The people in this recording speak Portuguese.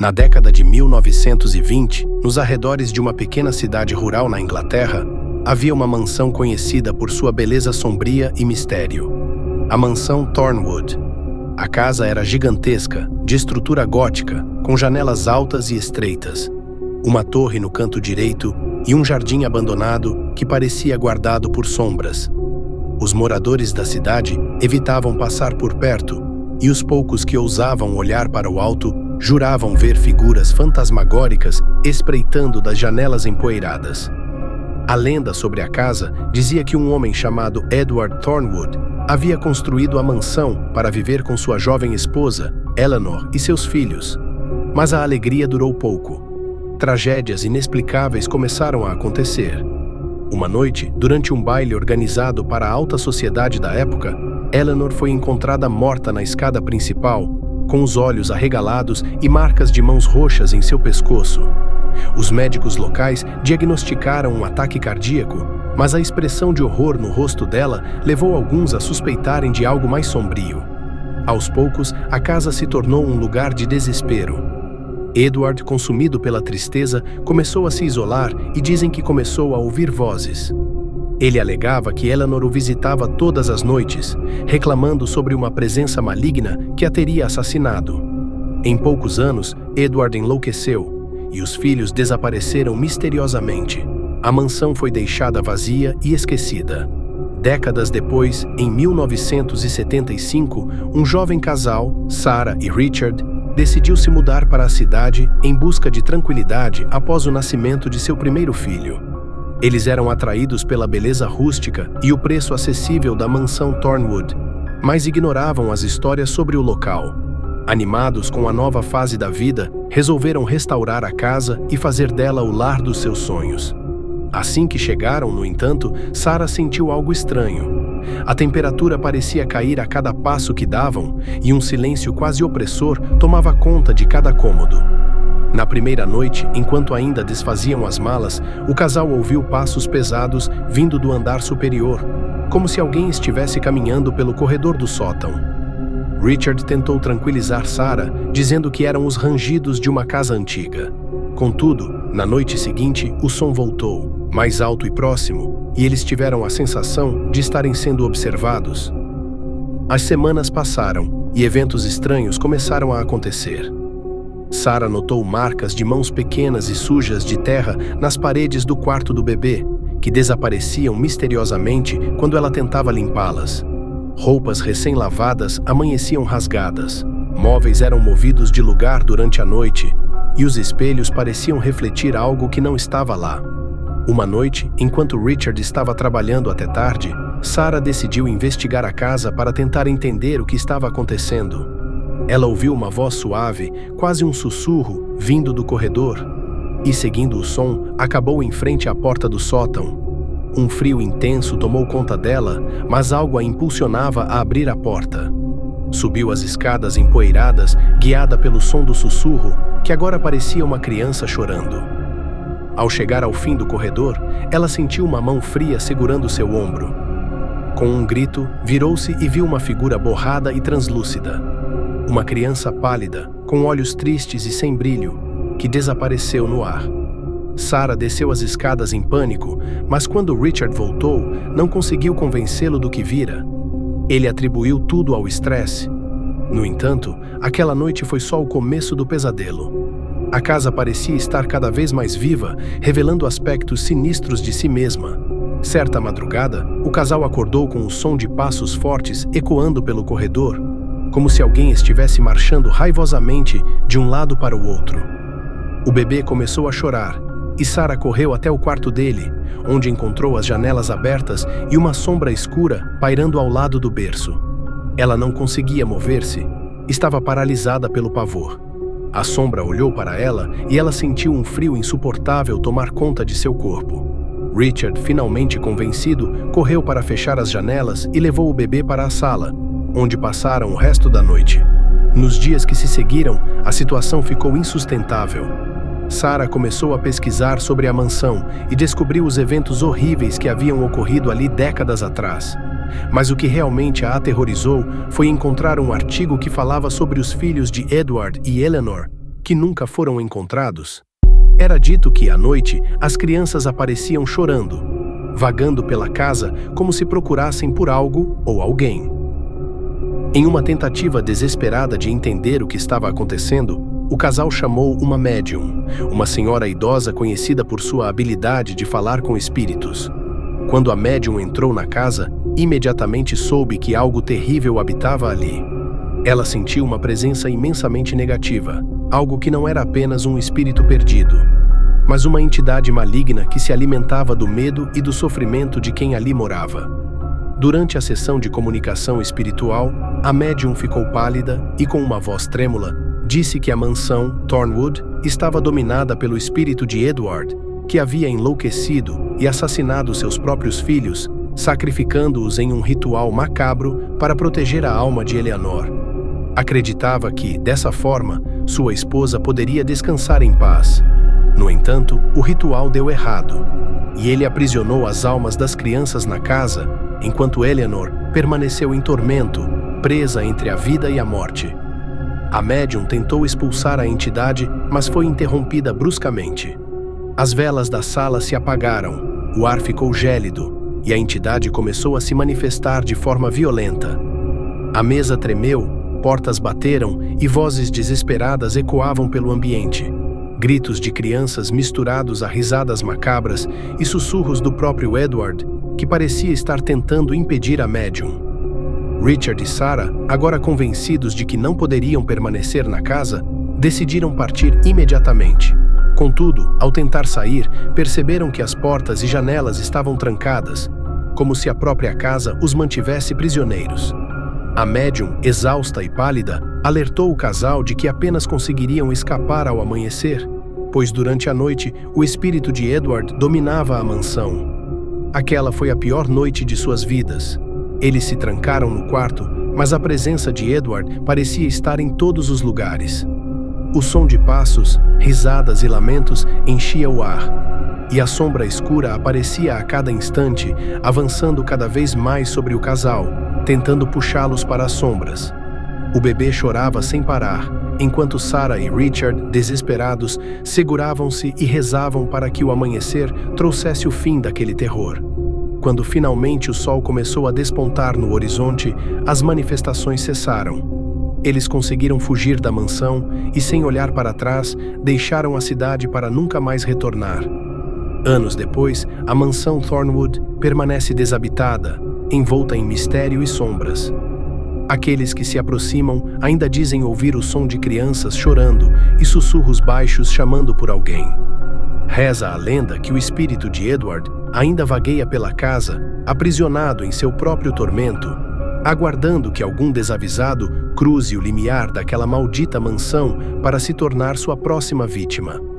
Na década de 1920, nos arredores de uma pequena cidade rural na Inglaterra, havia uma mansão conhecida por sua beleza sombria e mistério. A mansão Thornwood. A casa era gigantesca, de estrutura gótica, com janelas altas e estreitas, uma torre no canto direito e um jardim abandonado que parecia guardado por sombras. Os moradores da cidade evitavam passar por perto, e os poucos que ousavam olhar para o alto juravam ver figuras fantasmagóricas espreitando das janelas empoeiradas. A lenda sobre a casa dizia que um homem chamado Edward Thornwood havia construído a mansão para viver com sua jovem esposa, Eleanor, e seus filhos. Mas a alegria durou pouco. Tragédias inexplicáveis começaram a acontecer. Uma noite, durante um baile organizado para a alta sociedade da época, Eleanor foi encontrada morta na escada principal, com os olhos arregalados e marcas de mãos roxas em seu pescoço. Os médicos locais diagnosticaram um ataque cardíaco, mas a expressão de horror no rosto dela levou alguns a suspeitarem de algo mais sombrio. Aos poucos, a casa se tornou um lugar de desespero. Edward, consumido pela tristeza, começou a se isolar e dizem que começou a ouvir vozes. Ele alegava que Eleanor o visitava todas as noites, reclamando sobre uma presença maligna que a teria assassinado. Em poucos anos, Edward enlouqueceu e os filhos desapareceram misteriosamente. A mansão foi deixada vazia e esquecida. Décadas depois, em 1975, um jovem casal, Sarah e Richard, decidiu se mudar para a cidade em busca de tranquilidade após o nascimento de seu primeiro filho. Eles eram atraídos pela beleza rústica e o preço acessível da mansão Thornwood, mas ignoravam as histórias sobre o local. Animados com a nova fase da vida, resolveram restaurar a casa e fazer dela o lar dos seus sonhos. Assim que chegaram, no entanto, Sarah sentiu algo estranho. A temperatura parecia cair a cada passo que davam e um silêncio quase opressor tomava conta de cada cômodo. Na primeira noite, enquanto ainda desfaziam as malas, o casal ouviu passos pesados vindo do andar superior, como se alguém estivesse caminhando pelo corredor do sótão. Richard tentou tranquilizar Sarah, dizendo que eram os rangidos de uma casa antiga. Contudo, na noite seguinte, o som voltou, mais alto e próximo, e eles tiveram a sensação de estarem sendo observados. As semanas passaram e eventos estranhos começaram a acontecer. Sarah notou marcas de mãos pequenas e sujas de terra nas paredes do quarto do bebê, que desapareciam misteriosamente quando ela tentava limpá-las. Roupas recém-lavadas amanheciam rasgadas, móveis eram movidos de lugar durante a noite, e os espelhos pareciam refletir algo que não estava lá. Uma noite, enquanto Richard estava trabalhando até tarde, Sarah decidiu investigar a casa para tentar entender o que estava acontecendo. Ela ouviu uma voz suave, quase um sussurro, vindo do corredor, e seguindo o som, acabou em frente à porta do sótão. Um frio intenso tomou conta dela, mas algo a impulsionava a abrir a porta. Subiu as escadas empoeiradas, guiada pelo som do sussurro, que agora parecia uma criança chorando. Ao chegar ao fim do corredor, ela sentiu uma mão fria segurando seu ombro. Com um grito, virou-se e viu uma figura borrada e translúcida. Uma criança pálida, com olhos tristes e sem brilho, que desapareceu no ar. Sarah desceu as escadas em pânico, mas quando Richard voltou, não conseguiu convencê-lo do que vira. Ele atribuiu tudo ao estresse. No entanto, aquela noite foi só o começo do pesadelo. A casa parecia estar cada vez mais viva, revelando aspectos sinistros de si mesma. Certa madrugada, o casal acordou com o som de passos fortes ecoando pelo corredor, como se alguém estivesse marchando raivosamente de um lado para o outro. O bebê começou a chorar, e Sarah correu até o quarto dele, onde encontrou as janelas abertas e uma sombra escura pairando ao lado do berço. Ela não conseguia mover-se, estava paralisada pelo pavor. A sombra olhou para ela e ela sentiu um frio insuportável tomar conta de seu corpo. Richard, finalmente convencido, correu para fechar as janelas e levou o bebê para a sala, onde passaram o resto da noite. Nos dias que se seguiram, a situação ficou insustentável. Sarah começou a pesquisar sobre a mansão e descobriu os eventos horríveis que haviam ocorrido ali décadas atrás. Mas o que realmente a aterrorizou foi encontrar um artigo que falava sobre os filhos de Edward e Eleanor, que que nunca foram encontrados? Era dito que, à noite, as crianças apareciam chorando, vagando pela casa como se procurassem por algo ou alguém. Em uma tentativa desesperada de entender o que estava acontecendo, o casal chamou uma médium, uma senhora idosa conhecida por sua habilidade de falar com espíritos. Quando a médium entrou na casa, imediatamente soube que algo terrível habitava ali. Ela sentiu uma presença imensamente negativa, algo que não era apenas um espírito perdido, mas uma entidade maligna que se alimentava do medo e do sofrimento de quem ali morava. Durante a sessão de comunicação espiritual, a médium ficou pálida e, com uma voz trêmula, disse que a mansão Thornwood estava dominada pelo espírito de Edward, que havia enlouquecido e assassinado seus próprios filhos, sacrificando-os em um ritual macabro para proteger a alma de Eleanor. Acreditava que, dessa forma, sua esposa poderia descansar em paz. No entanto, o ritual deu errado, e ele aprisionou as almas das crianças na casa, enquanto Eleanor permaneceu em tormento, presa entre a vida e a morte. A médium tentou expulsar a entidade, mas foi interrompida bruscamente. As velas da sala se apagaram, o ar ficou gélido, e a entidade começou a se manifestar de forma violenta. A mesa tremeu, portas bateram e vozes desesperadas ecoavam pelo ambiente. Gritos de crianças misturados a risadas macabras e sussurros do próprio Edward, que parecia estar tentando impedir a médium. Richard e Sarah, agora convencidos de que não poderiam permanecer na casa, decidiram partir imediatamente. Contudo, ao tentar sair, perceberam que as portas e janelas estavam trancadas, como se a própria casa os mantivesse prisioneiros. A médium, exausta e pálida, alertou o casal de que apenas conseguiriam escapar ao amanhecer, pois durante a noite o espírito de Edward dominava a mansão. Aquela foi a pior noite de suas vidas. Eles se trancaram no quarto, mas a presença de Edward parecia estar em todos os lugares. O som de passos, risadas e lamentos enchia o ar, e a sombra escura aparecia a cada instante, avançando cada vez mais sobre o casal, tentando puxá-los para as sombras. O bebê chorava sem parar, enquanto Sarah e Richard, desesperados, seguravam-se e rezavam para que o amanhecer trouxesse o fim daquele terror. Quando finalmente o sol começou a despontar no horizonte, as manifestações cessaram. Eles conseguiram fugir da mansão e, sem olhar para trás, deixaram a cidade para nunca mais retornar. Anos depois, a mansão Thornwood permanece desabitada, envolta em mistério e sombras. Aqueles que se aproximam ainda dizem ouvir o som de crianças chorando e sussurros baixos chamando por alguém. Reza a lenda que o espírito de Edward ainda vagueia pela casa, aprisionado em seu próprio tormento, aguardando que algum desavisado cruze o limiar daquela maldita mansão para se tornar sua próxima vítima.